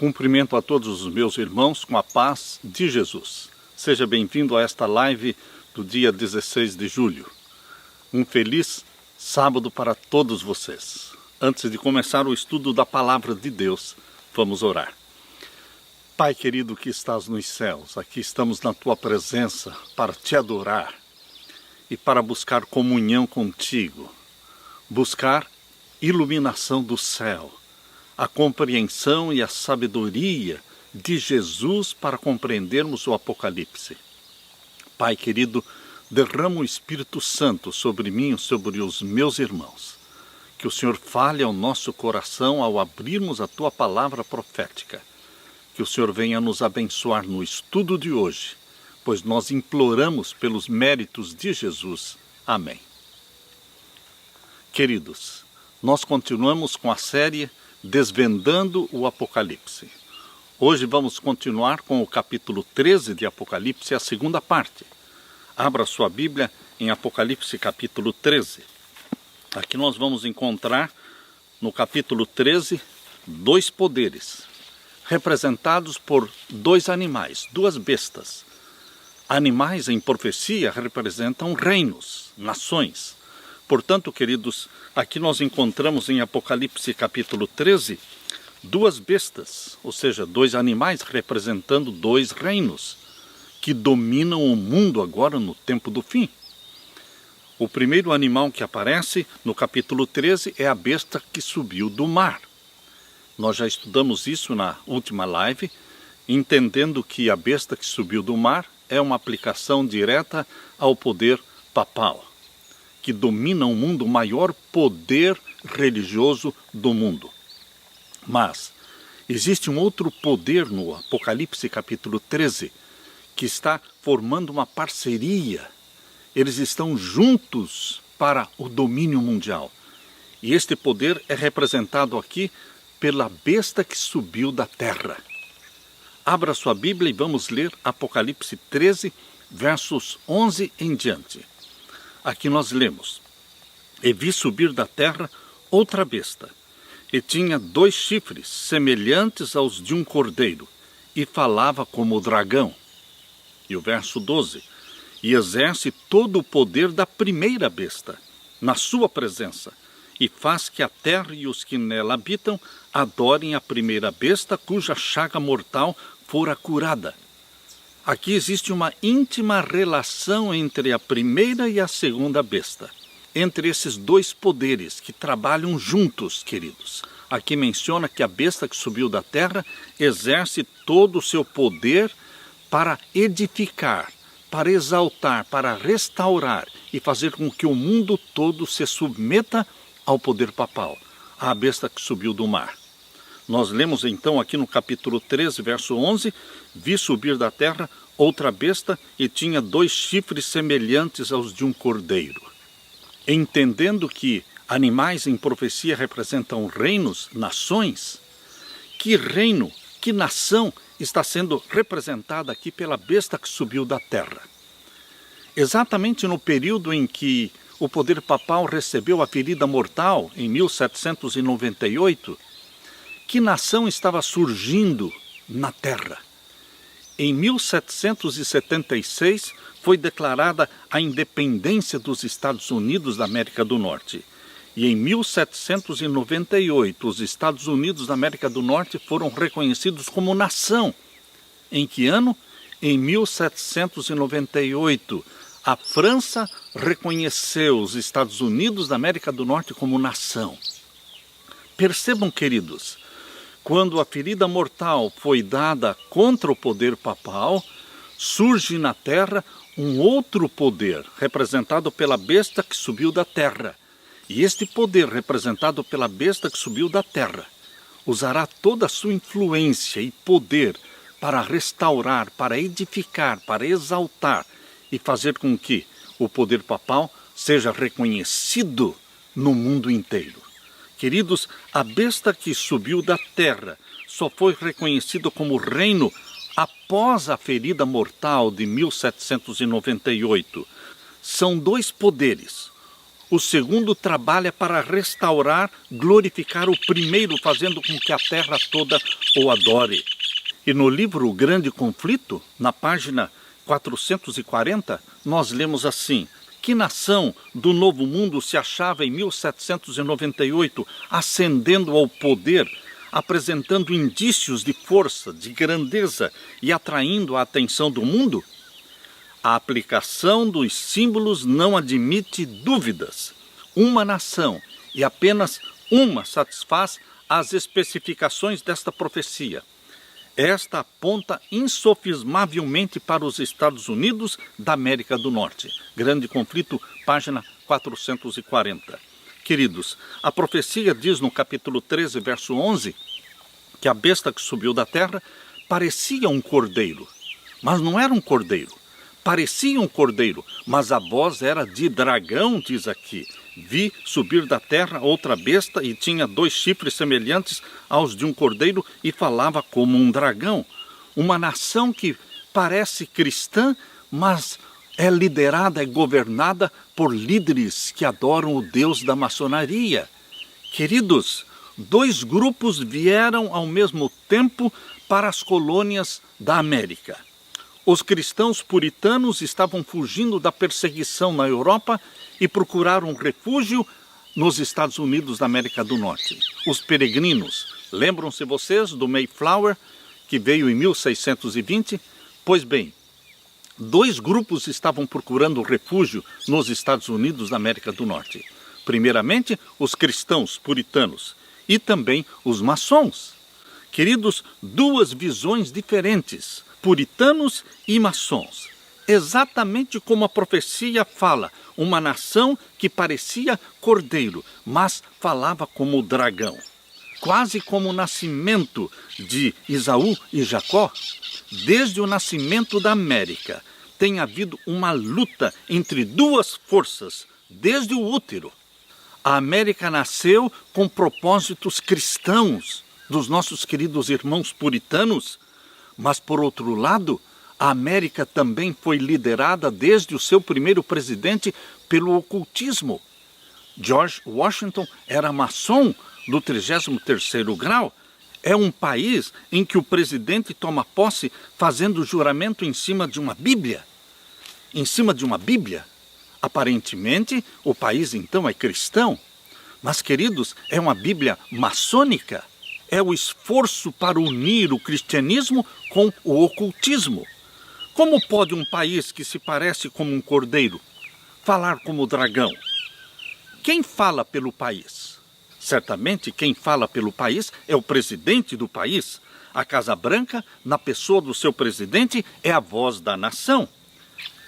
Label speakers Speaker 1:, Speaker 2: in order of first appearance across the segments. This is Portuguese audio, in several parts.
Speaker 1: Cumprimento a todos os meus irmãos com a paz de Jesus. Seja bem-vindo a esta live do dia 16 de julho. Um feliz sábado para todos vocês. Antes de começar o estudo da Palavra de Deus, vamos orar. Pai querido que estás nos céus, aqui estamos na Tua presença para Te adorar e para buscar comunhão contigo, buscar iluminação do céu, a compreensão e a sabedoria de Jesus para compreendermos o Apocalipse. Pai querido, derrama o Espírito Santo sobre mim e sobre os meus irmãos. Que o Senhor fale ao nosso coração ao abrirmos a Tua palavra profética. Que o Senhor venha nos abençoar no estudo de hoje, pois nós imploramos pelos méritos de Jesus. Amém. Queridos, nós continuamos com a série Desvendando o Apocalipse. Hoje vamos continuar com o capítulo 13 de Apocalipse, a segunda parte. Abra sua Bíblia em Apocalipse capítulo 13. Aqui nós vamos encontrar no capítulo 13 dois poderes, representados por dois animais, duas bestas. Animais em profecia representam reinos, nações. Portanto, queridos, aqui nós encontramos em Apocalipse capítulo 13, duas bestas, ou seja, dois animais representando dois reinos, que dominam o mundo agora no tempo do fim. O primeiro animal que aparece no capítulo 13 é a besta que subiu do mar. Nós já estudamos isso na última live, entendendo que a besta que subiu do mar é uma aplicação direta ao poder papal, que domina o mundo, o maior poder religioso do mundo. Mas existe um outro poder no Apocalipse capítulo 13, que está formando uma parceria. Eles estão juntos para o domínio mundial. E este poder é representado aqui pela besta que subiu da terra. Abra sua Bíblia e vamos ler Apocalipse 13, versos 11 em diante. Aqui nós lemos: E vi subir da terra outra besta, e tinha dois chifres, semelhantes aos de um cordeiro, e falava como o dragão. E o verso 12: E exerce todo o poder da primeira besta, na sua presença, e faz que a terra e os que nela habitam adorem a primeira besta, cuja chaga mortal fora curada. Aqui existe uma íntima relação entre a primeira e a segunda besta, entre esses dois poderes que trabalham juntos, queridos. Aqui menciona que a besta que subiu da terra exerce todo o seu poder para edificar, para exaltar, para restaurar e fazer com que o mundo todo se submeta ao poder papal, à besta que subiu do mar. Nós lemos então aqui no capítulo 13, verso 11, vi subir da terra outra besta e tinha dois chifres semelhantes aos de um cordeiro. Entendendo que animais em profecia representam reinos, nações, que reino, que nação está sendo representada aqui pela besta que subiu da terra? Exatamente no período em que o poder papal recebeu a ferida mortal, em 1798, que nação estava surgindo na terra? Em 1776 foi declarada a independência dos Estados Unidos da América do Norte. E em 1798 os Estados Unidos da América do Norte foram reconhecidos como nação. Em que ano? Em 1798. A França reconheceu os Estados Unidos da América do Norte como nação. Percebam, queridos, quando a ferida mortal foi dada contra o poder papal, surge na terra um outro poder, representado pela besta que subiu da terra. E este poder, representado pela besta que subiu da terra, usará toda a sua influência e poder para restaurar, para edificar, para exaltar e fazer com que o poder papal seja reconhecido no mundo inteiro. Queridos, a besta que subiu da terra só foi reconhecida como reino após a ferida mortal de 1798. São dois poderes. O segundo trabalha para restaurar, glorificar o primeiro, fazendo com que a terra toda o adore. E no livro O Grande Conflito, na página 440, nós lemos assim: que nação do Novo Mundo se achava em 1798 ascendendo ao poder, apresentando indícios de força, de grandeza e atraindo a atenção do mundo? A aplicação dos símbolos não admite dúvidas. Uma nação, e apenas uma, satisfaz as especificações desta profecia. Esta aponta insofismavelmente para os Estados Unidos da América do Norte. Grande Conflito, página 440. Queridos, a profecia diz no capítulo 13, verso 11, que a besta que subiu da terra parecia um cordeiro, mas não era um cordeiro. Parecia um cordeiro, mas a voz era de dragão, diz aqui. Vi subir da terra outra besta e tinha 2 chifres semelhantes aos de um cordeiro e falava como um dragão. Uma nação que parece cristã, mas é liderada, é governada por líderes que adoram o Deus da maçonaria. Queridos, 2 grupos vieram ao mesmo tempo para as colônias da América. Os cristãos puritanos estavam fugindo da perseguição na Europa e procuraram refúgio nos Estados Unidos da América do Norte. Os peregrinos, lembram-se vocês do Mayflower, que veio em 1620? Pois bem, 2 grupos estavam procurando refúgio nos Estados Unidos da América do Norte. Primeiramente, os cristãos puritanos e também os maçons. Queridos, 2 visões diferentes, puritanos e maçons. Exatamente como a profecia fala, uma nação que parecia cordeiro, mas falava como dragão. Quase como o nascimento de Esaú e Jacó, desde o nascimento da América, tem havido uma luta entre 2 forças, desde o útero. A América nasceu com propósitos cristãos, dos nossos queridos irmãos puritanos, mas, por outro lado, a América também foi liderada desde o seu primeiro presidente pelo ocultismo. George Washington era maçom do 33º grau. É um país em que o presidente toma posse fazendo juramento em cima de uma Bíblia. Em cima de uma Bíblia. Aparentemente, o país então é cristão. Mas, queridos, é uma Bíblia maçônica. É o esforço para unir o cristianismo com o ocultismo. Como pode um país que se parece como um cordeiro falar como dragão? Quem fala pelo país? Certamente quem fala pelo país é o presidente do país. A Casa Branca, na pessoa do seu presidente, é a voz da nação.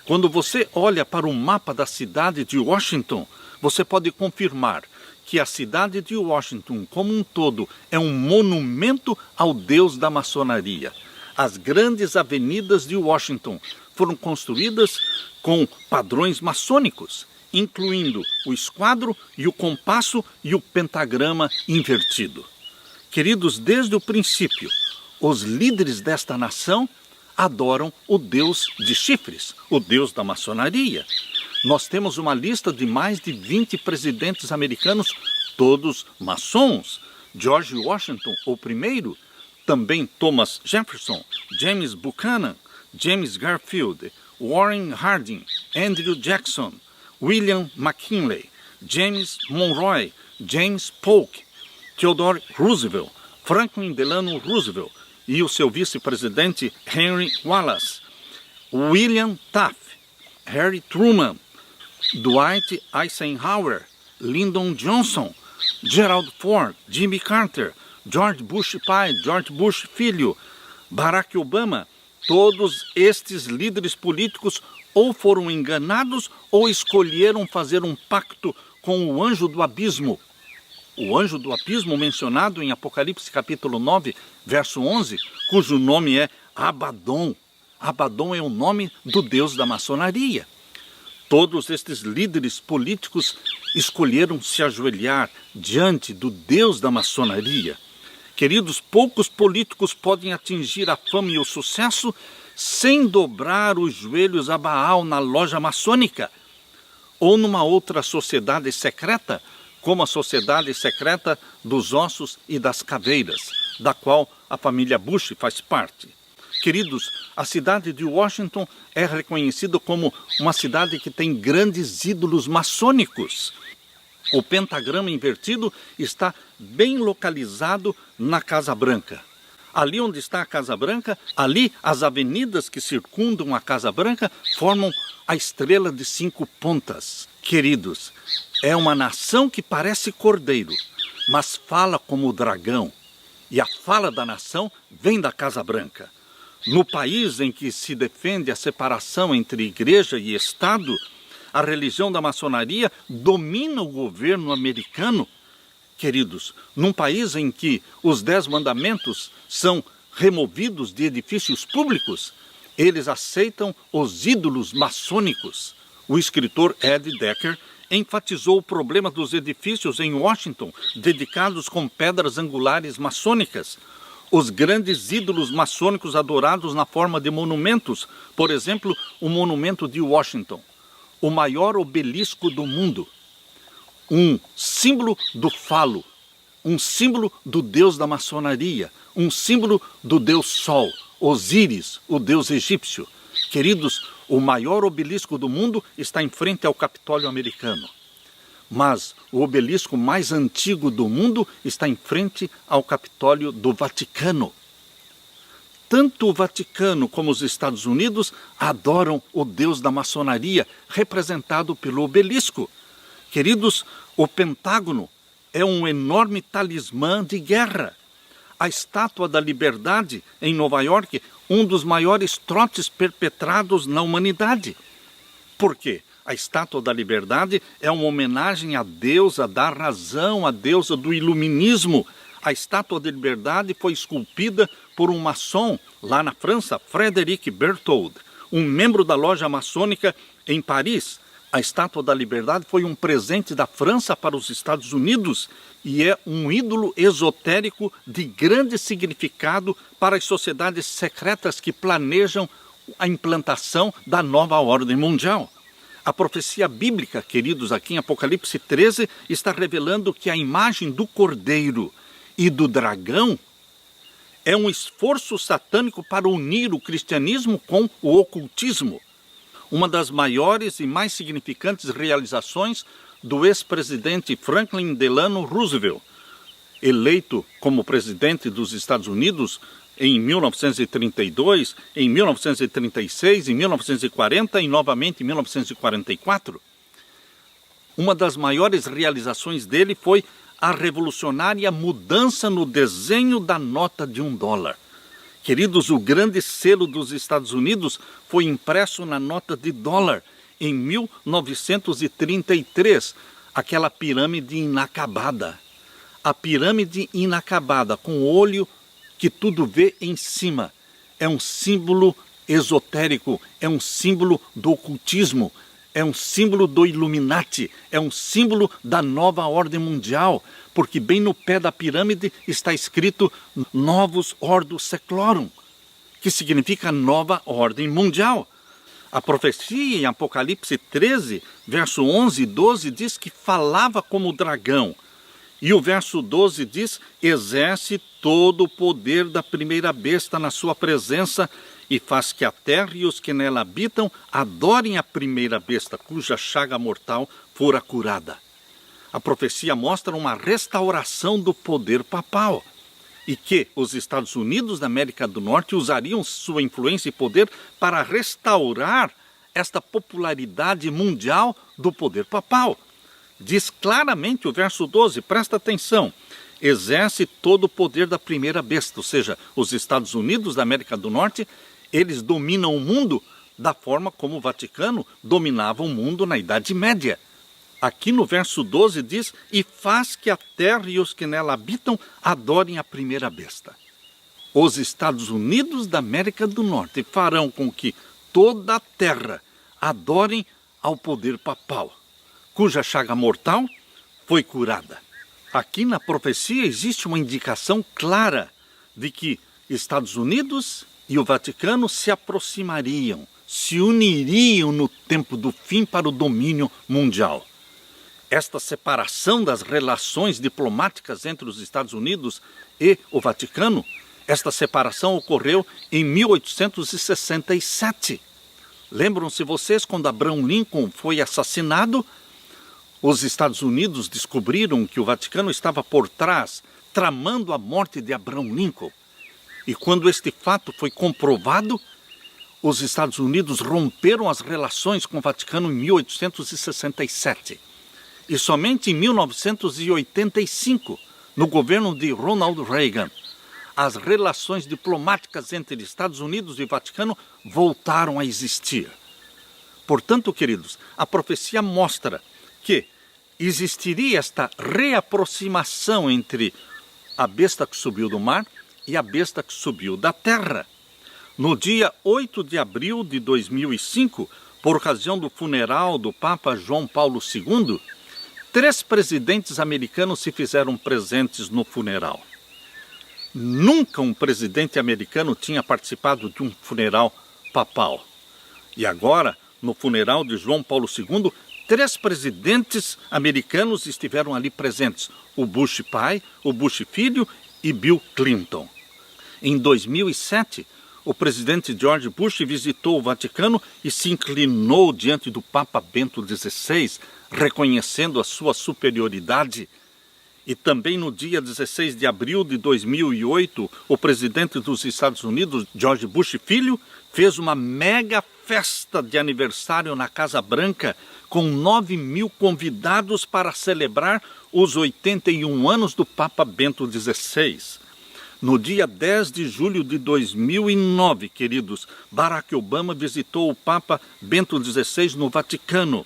Speaker 1: Quando você olha para o mapa da cidade de Washington, você pode confirmar que a cidade de Washington, como um todo, é um monumento ao Deus da maçonaria. As grandes avenidas de Washington foram construídas com padrões maçônicos, incluindo o esquadro e o compasso e o pentagrama invertido. Queridos, desde o princípio, os líderes desta nação adoram o Deus de chifres, o Deus da maçonaria. Nós temos uma lista de mais de 20 presidentes americanos, todos maçons. George Washington, o primeiro, também Thomas Jefferson, James Buchanan, James Garfield, Warren Harding, Andrew Jackson, William McKinley, James Monroe, James Polk, Theodore Roosevelt, Franklin Delano Roosevelt e o seu vice-presidente Henry Wallace, William Taft, Harry Truman, Dwight Eisenhower, Lyndon Johnson, Gerald Ford, Jimmy Carter, George Bush pai, George Bush filho, Barack Obama. Todos estes líderes políticos ou foram enganados ou escolheram fazer um pacto com o anjo do abismo. O anjo do abismo mencionado em Apocalipse capítulo 9, verso 11, cujo nome é Abaddon. Abaddon é o nome do Deus da maçonaria. Todos estes líderes políticos escolheram se ajoelhar diante do Deus da maçonaria. Queridos, poucos políticos podem atingir a fama e o sucesso sem dobrar os joelhos a Baal na loja maçônica. ou numa outra sociedade secreta, como a sociedade secreta dos ossos e das caveiras, da qual a família Bush faz parte. Queridos, a cidade de Washington é reconhecida como uma cidade que tem grandes ídolos maçônicos. O pentagrama invertido está bem localizado na Casa Branca. Ali onde está a Casa Branca, ali as avenidas que circundam a Casa Branca formam a estrela de 5 pontas. Queridos, é uma nação que parece cordeiro, mas fala como o dragão. E a fala da nação vem da Casa Branca. No país em que se defende a separação entre igreja e Estado, a religião da maçonaria domina o governo americano. Queridos, num país em que os 10 mandamentos são removidos de edifícios públicos, eles aceitam os ídolos maçônicos. O escritor Ed Decker enfatizou o problema dos edifícios em Washington, dedicados com pedras angulares maçônicas. Os grandes ídolos maçônicos adorados na forma de monumentos, por exemplo, o monumento de Washington, o maior obelisco do mundo, um símbolo do falo, um símbolo do deus da maçonaria, um símbolo do deus Sol, Osíris, o deus egípcio. Queridos, o maior obelisco do mundo está em frente ao Capitólio americano. Mas o obelisco mais antigo do mundo está em frente ao Capitólio do Vaticano. Tanto o Vaticano como os Estados Unidos adoram o deus da maçonaria, representado pelo obelisco. Queridos, o Pentágono é um enorme talismã de guerra. A Estátua da Liberdade, em Nova York, um dos maiores trotes perpetrados na humanidade. Por quê? A Estátua da Liberdade é uma homenagem à deusa da razão, à deusa do iluminismo. A Estátua da Liberdade foi esculpida por um maçom lá na França, Frédéric Berthold, um membro da loja maçônica em Paris. A Estátua da Liberdade foi um presente da França para os Estados Unidos e é um ídolo esotérico de grande significado para as sociedades secretas que planejam a implantação da nova ordem mundial. A profecia bíblica, queridos, aqui em Apocalipse 13, está revelando que a imagem do cordeiro e do dragão é um esforço satânico para unir o cristianismo com o ocultismo. Uma das maiores e mais significantes realizações do ex-presidente Franklin Delano Roosevelt, eleito como presidente dos Estados Unidos em 1932, em 1936, em 1940 e novamente em 1944. Uma das maiores realizações dele foi a revolucionária mudança no desenho da nota de $1. Queridos, o grande selo dos Estados Unidos foi impresso na nota de dólar em 1933, aquela pirâmide inacabada. A pirâmide inacabada, com o olho que tudo vê em cima, é um símbolo esotérico, é um símbolo do ocultismo, é um símbolo do Illuminati, é um símbolo da nova ordem mundial, porque bem no pé da pirâmide está escrito Novus Ordo Seclorum, que significa nova ordem mundial. A profecia em Apocalipse 13, verso 11 e 12 diz que falava como o dragão. E o verso 12 diz, exerce todo o poder da primeira besta na sua presença e faz que a terra e os que nela habitam adorem a primeira besta, cuja chaga mortal fora curada. A profecia mostra uma restauração do poder papal e que os Estados Unidos da América do Norte usariam sua influência e poder para restaurar esta popularidade mundial do poder papal. Diz claramente o verso 12, presta atenção, exerce todo o poder da primeira besta, ou seja, os Estados Unidos da América do Norte, eles dominam o mundo da forma como o Vaticano dominava o mundo na Idade Média. Aqui no verso 12 diz, e faz que a terra e os que nela habitam adorem a primeira besta. Os Estados Unidos da América do Norte farão com que toda a terra adorem ao poder papal, cuja chaga mortal foi curada. Aqui na profecia existe uma indicação clara de que Estados Unidos e o Vaticano se aproximariam, se uniriam no tempo do fim para o domínio mundial. Esta separação das relações diplomáticas entre os Estados Unidos e o Vaticano, esta separação ocorreu em 1867. Lembram-se vocês quando Abraham Lincoln foi assassinado? Os Estados Unidos descobriram que o Vaticano estava por trás, tramando a morte de Abraham Lincoln. E quando este fato foi comprovado, os Estados Unidos romperam as relações com o Vaticano em 1867. E somente em 1985, no governo de Ronald Reagan, as relações diplomáticas entre Estados Unidos e Vaticano voltaram a existir. Portanto, queridos, a profecia mostra que existiria esta reaproximação entre a besta que subiu do mar e a besta que subiu da terra. No dia 8 de abril de 2005, por ocasião do funeral do Papa João Paulo II, 3 presidentes americanos se fizeram presentes no funeral. Nunca um presidente americano tinha participado de um funeral papal. E agora, no funeral de João Paulo II, 3 presidentes americanos estiveram ali presentes: o Bush pai, o Bush filho e Bill Clinton. Em 2007, o presidente George Bush visitou o Vaticano e se inclinou diante do Papa Bento XVI, reconhecendo a sua superioridade. E também no dia 16 de abril de 2008, o presidente dos Estados Unidos, George Bush filho, fez uma mega festa de aniversário na Casa Branca com 9.000 convidados para celebrar os 81 anos do Papa Bento XVI. No dia 10 de julho de 2009, queridos, Barack Obama visitou o Papa Bento XVI no Vaticano.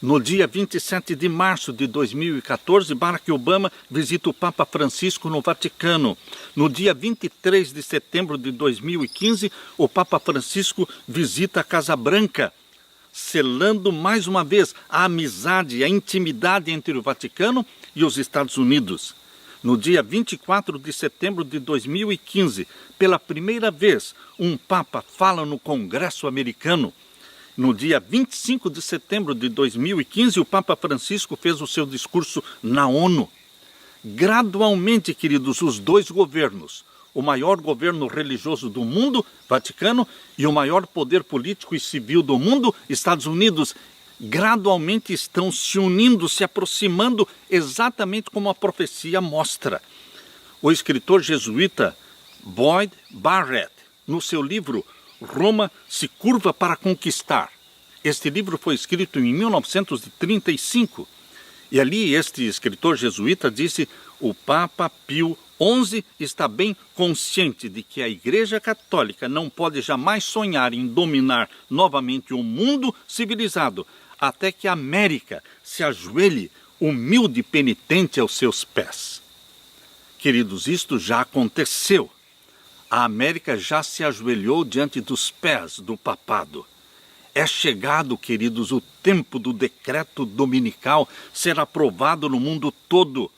Speaker 1: No dia 27 de março de 2014, Barack Obama visita o Papa Francisco no Vaticano. No dia 23 de setembro de 2015, o Papa Francisco visita a Casa Branca, selando mais uma vez a amizade e a intimidade entre o Vaticano e os Estados Unidos. No dia 24 de setembro de 2015, pela primeira vez, um Papa fala no Congresso americano. No dia 25 de setembro de 2015, o Papa Francisco fez o seu discurso na ONU. Gradualmente, queridos, os 2 governos, o maior governo religioso do mundo, Vaticano, e o maior poder político e civil do mundo, Estados Unidos, gradualmente estão se unindo, se aproximando, exatamente como a profecia mostra. O escritor jesuíta Boyd Barrett, no seu livro Roma se curva para conquistar. Este livro foi escrito em 1935 e ali este escritor jesuíta disse: o Papa Pio XI está bem consciente de que a Igreja Católica não pode jamais sonhar em dominar novamente o mundo civilizado até que a América se ajoelhe humilde e penitente aos seus pés. Queridos, isto já aconteceu. A América já se ajoelhou diante dos pés do papado. É chegado, queridos, o tempo do decreto dominical ser aprovado no mundo todo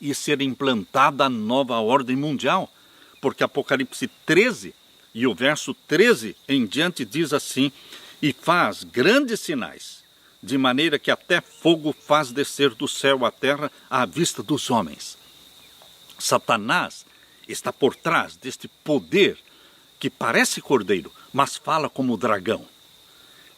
Speaker 1: e ser implantada a nova ordem mundial. Porque Apocalipse 13 e o verso 13 em diante diz assim: e faz grandes sinais, de maneira que até fogo faz descer do céu à terra à vista dos homens. Satanás está por trás deste poder que parece cordeiro, mas fala como dragão.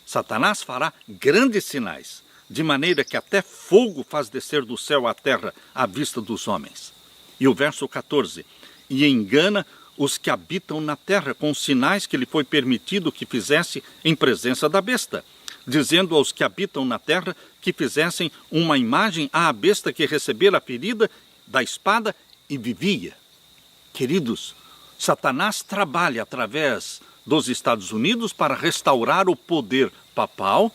Speaker 1: Satanás fará grandes sinais, de maneira que até fogo faz descer do céu à terra à vista dos homens. E o verso 14: e engana os que habitam na terra com os sinais que lhe foi permitido que fizesse em presença da besta, dizendo aos que habitam na terra que fizessem uma imagem à besta que recebera a ferida da espada e vivia. Queridos, Satanás trabalha através dos Estados Unidos para restaurar o poder papal,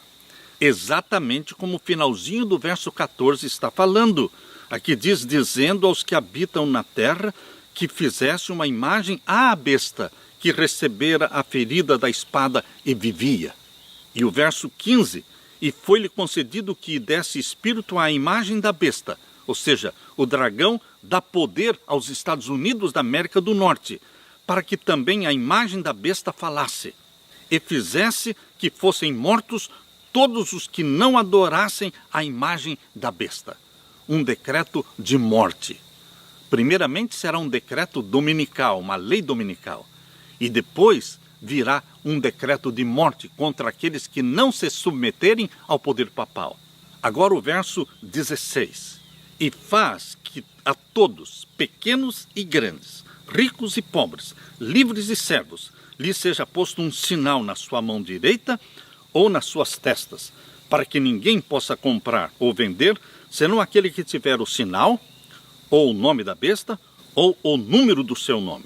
Speaker 1: exatamente como o finalzinho do verso 14 está falando. Aqui diz: dizendo aos que habitam na terra que fizesse uma imagem à besta que recebera a ferida da espada e vivia. E o verso 15: e foi-lhe concedido que desse espírito à imagem da besta, ou seja, o dragão dá poder aos Estados Unidos da América do Norte, para que também a imagem da besta falasse, e fizesse que fossem mortos todos os que não adorassem a imagem da besta. Um decreto de morte. Primeiramente será um decreto dominical, uma lei dominical. E depois virá um decreto de morte contra aqueles que não se submeterem ao poder papal. Agora o verso 16. E faz que a todos, pequenos e grandes, ricos e pobres, livres e servos, lhe seja posto um sinal na sua mão direita ou nas suas testas, para que ninguém possa comprar ou vender, senão aquele que tiver o sinal, ou o nome da besta, ou o número do seu nome.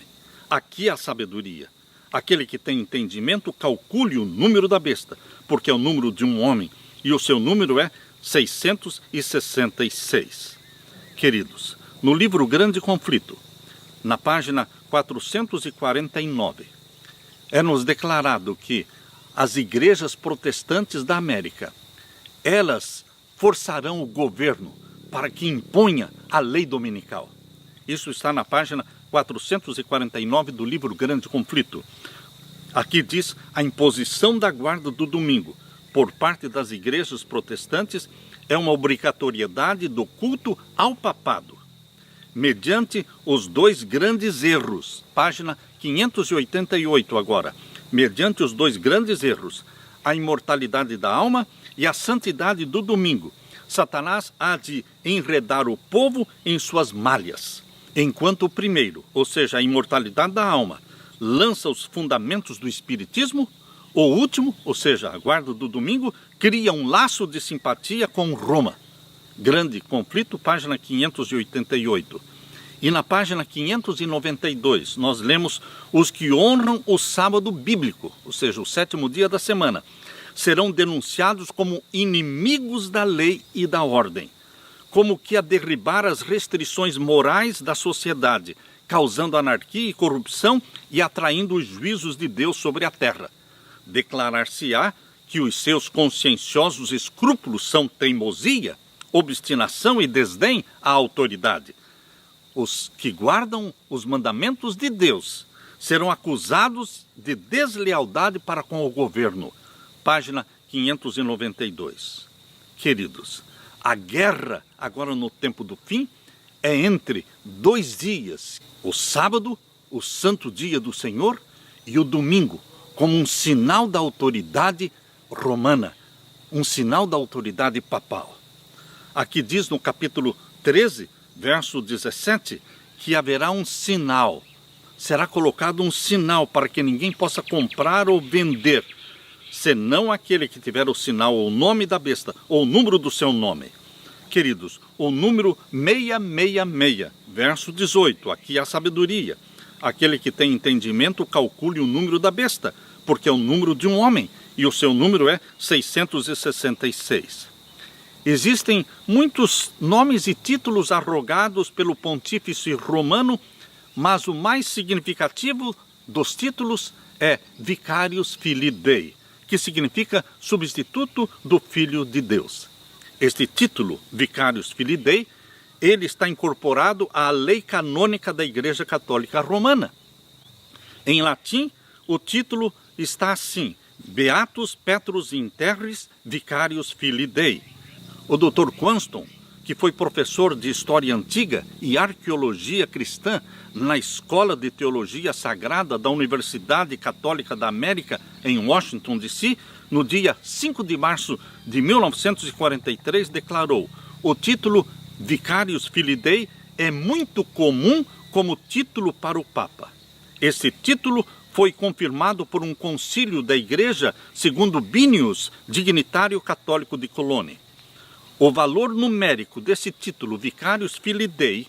Speaker 1: Aqui é a sabedoria. Aquele que tem entendimento, calcule o número da besta, porque é o número de um homem, e o seu número é 666. Queridos, no livro Grande Conflito, na página 449, é-nos declarado que as igrejas protestantes da América, elas forçarão o governo para que imponha a lei dominical. Isso está na página 449 do livro Grande Conflito. Aqui diz a imposição da guarda do domingo por parte das igrejas protestantes é uma obrigatoriedade do culto ao papado, mediante os dois grandes erros. Página 588 agora. Mediante os dois grandes erros, a imortalidade da alma e a santidade do domingo. Satanás há de enredar o povo em suas malhas, enquanto o primeiro, ou seja, a imortalidade da alma, lança os fundamentos do espiritismo, o último, ou seja, a guarda do domingo, cria um laço de simpatia com Roma. Grande Conflito, página 588. E na página 592, nós lemos: os que honram o sábado bíblico, ou seja, o sétimo dia da semana, serão denunciados como inimigos da lei e da ordem, como que a derribar as restrições morais da sociedade, causando anarquia e corrupção e atraindo os juízos de Deus sobre a terra. Declarar-se-á que os seus conscienciosos escrúpulos são teimosia, obstinação e desdém à autoridade. Os que guardam os mandamentos de Deus serão acusados de deslealdade para com o governo. Página 592. Queridos, a guerra, agora no tempo do fim, é entre dois dias: o sábado, o santo dia do Senhor, e o domingo, como um sinal da autoridade romana, um sinal da autoridade papal. Aqui diz no capítulo 13, verso 17, que haverá um sinal. Será colocado um sinal para que ninguém possa comprar ou vender, senão aquele que tiver o sinal ou o nome da besta, ou o número do seu nome. Queridos, o número 666, verso 18, aqui é a sabedoria. Aquele que tem entendimento, calcule o número da besta, porque é o número de um homem, e o seu número é 666. Existem muitos nomes e títulos arrogados pelo pontífice romano, mas o mais significativo dos títulos é Vicarius Filii Dei, que significa substituto do Filho de Deus. Este título, Vicarius Filii Dei, ele está incorporado à lei canônica da Igreja Católica Romana. Em latim, o título está assim: Beatus Petrus in Terris Vicarius Filii Dei. O Dr. Quanston, que foi professor de História Antiga e Arqueologia Cristã na Escola de Teologia Sagrada da Universidade Católica da América, em Washington, D.C., no dia 5 de março de 1943, declarou: o título Vicarius Filii Dei é muito comum como título para o Papa. Esse título foi confirmado por um concílio da Igreja segundo Binius, dignitário católico de Colônia. O valor numérico desse título, Vicarius Filii Dei,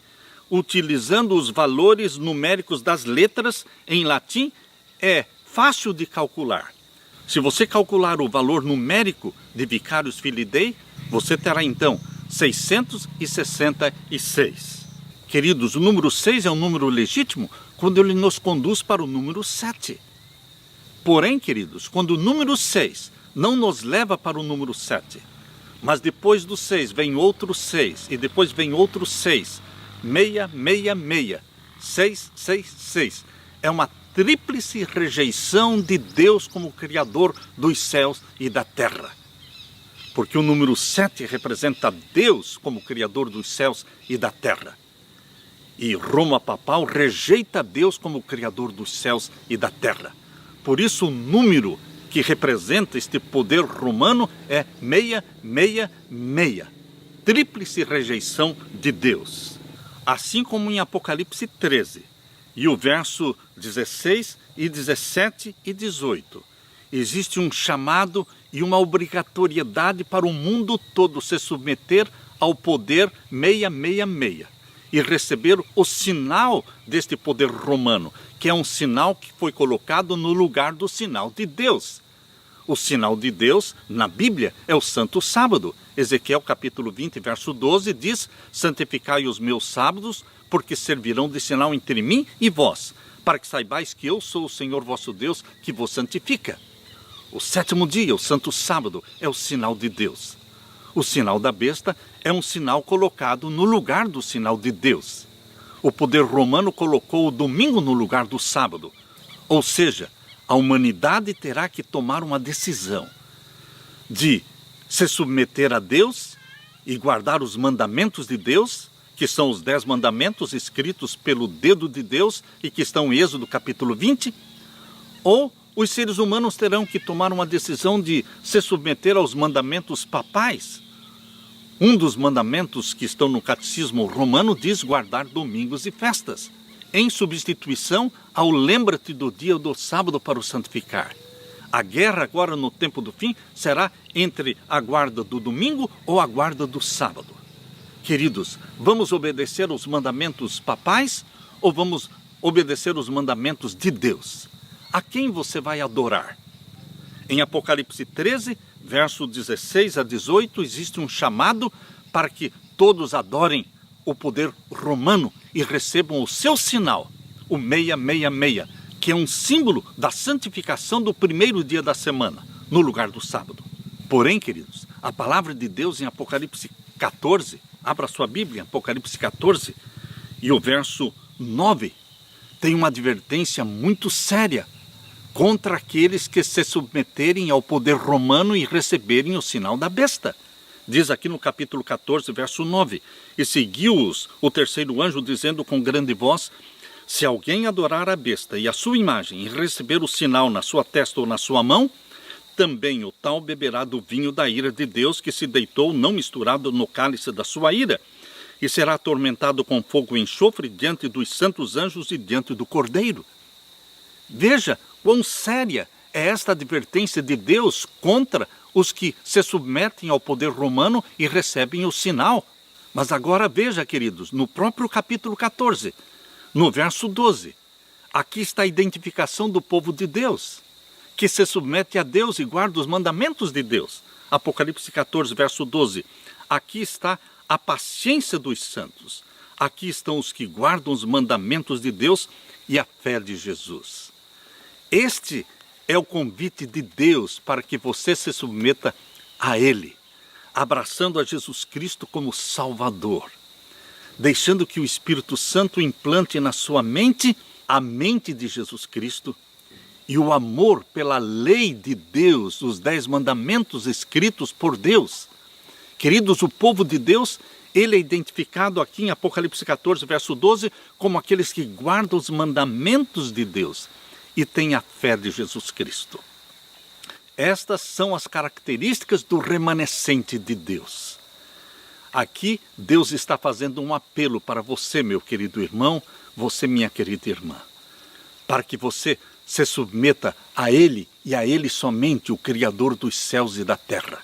Speaker 1: utilizando os valores numéricos das letras em latim, é fácil de calcular. Se você calcular o valor numérico de Vicarius Filii Dei, você terá então 666. Queridos, o número 6 é um número legítimo quando ele nos conduz para o número 7. Porém, queridos, quando o número 6 não nos leva para o número 7, mas depois do 6 vem outro 6, e depois vem outro 6, 666, 666. É uma tríplice rejeição de Deus como Criador dos céus e da terra. Porque o número 7 representa Deus como Criador dos céus e da terra. E Roma papal rejeita Deus como Criador dos céus e da terra. Por isso o número que representa este poder romano é 666. Tríplice rejeição de Deus. Assim como em Apocalipse 13, e o verso 16, e 17 e 18. Existe um chamado e uma obrigatoriedade para o mundo todo se submeter ao poder 666 e receber o sinal deste poder romano, que é um sinal que foi colocado no lugar do sinal de Deus. O sinal de Deus, na Bíblia, é o Santo Sábado. Ezequiel capítulo 20, verso 12, diz: santificai os meus sábados, porque servirão de sinal entre mim e vós, para que saibais que eu sou o Senhor vosso Deus, que vos santifica. O sétimo dia, o Santo Sábado, é o sinal de Deus. O sinal da besta é um sinal colocado no lugar do sinal de Deus. O poder romano colocou o domingo no lugar do sábado. Ou seja, a humanidade terá que tomar uma decisão de se submeter a Deus e guardar os mandamentos de Deus, que são os 10 mandamentos escritos pelo dedo de Deus e que estão em Êxodo capítulo 20, ou os seres humanos terão que tomar uma decisão de se submeter aos mandamentos papais. Um dos mandamentos que estão no catecismo romano diz guardar domingos e festas, em substituição ao lembra-te do dia do sábado para o santificar. A guerra agora no tempo do fim será entre a guarda do domingo ou a guarda do sábado. Queridos, vamos obedecer os mandamentos papais ou vamos obedecer os mandamentos de Deus? A quem você vai adorar? Em Apocalipse 13, verso 16 a 18, existe um chamado para que todos adorem o poder romano e recebam o seu sinal, o 666, que é um símbolo da santificação do primeiro dia da semana, no lugar do sábado. Porém, queridos, a palavra de Deus em Apocalipse 14, abra sua Bíblia, Apocalipse 14, e o verso 9, tem uma advertência muito séria contra aqueles que se submeterem ao poder romano e receberem o sinal da besta. Diz aqui no capítulo 14, verso 9, e seguiu-os o terceiro anjo, dizendo com grande voz: se alguém adorar a besta e a sua imagem e receber o sinal na sua testa ou na sua mão, também o tal beberá do vinho da ira de Deus, que se deitou não misturado no cálice da sua ira, e será atormentado com fogo e enxofre diante dos santos anjos e diante do Cordeiro. Veja quão séria é esta advertência de Deus contra os que se submetem ao poder romano e recebem o sinal. Mas agora veja, queridos, no próprio capítulo 14, no verso 12, aqui está a identificação do povo de Deus, que se submete a Deus e guarda os mandamentos de Deus. Apocalipse 14, verso 12, aqui está a paciência dos santos. Aqui estão os que guardam os mandamentos de Deus e a fé de Jesus. Este é o convite de Deus para que você se submeta a Ele, abraçando a Jesus Cristo como Salvador, deixando que o Espírito Santo implante na sua mente a mente de Jesus Cristo e o amor pela lei de Deus, os 10 mandamentos escritos por Deus. Queridos, o povo de Deus, ele é identificado aqui em Apocalipse 14, verso 12, como aqueles que guardam os mandamentos de Deus e têm a fé de Jesus Cristo. Estas são as características do remanescente de Deus. Aqui, Deus está fazendo um apelo para você, meu querido irmão, você, minha querida irmã, para que você se submeta a Ele e a Ele somente, o Criador dos céus e da terra.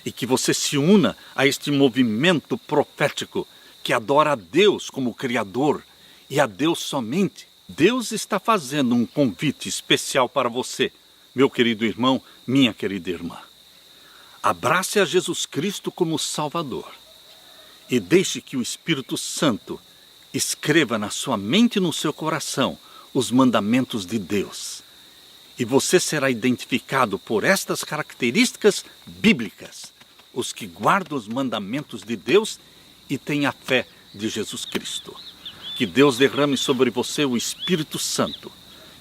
Speaker 1: E que você se una a este movimento profético que adora a Deus como Criador e a Deus somente. Deus está fazendo um convite especial para você, meu querido irmão, minha querida irmã. Abrace a Jesus Cristo como Salvador e deixe que o Espírito Santo escreva na sua mente e no seu coração os mandamentos de Deus. E você será identificado por estas características bíblicas, os que guardam os mandamentos de Deus e têm a fé de Jesus Cristo. Que Deus derrame sobre você o Espírito Santo,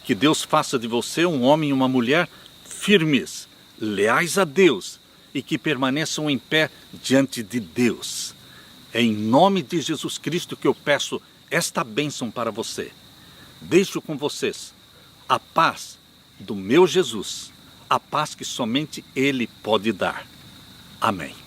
Speaker 1: Que Deus faça de você um homem e uma mulher firmes, leais a Deus e que permaneçam em pé diante de Deus. É em nome de Jesus Cristo que eu peço esta bênção para você. Deixo com vocês a paz do meu Jesus, a paz que somente Ele pode dar. Amém.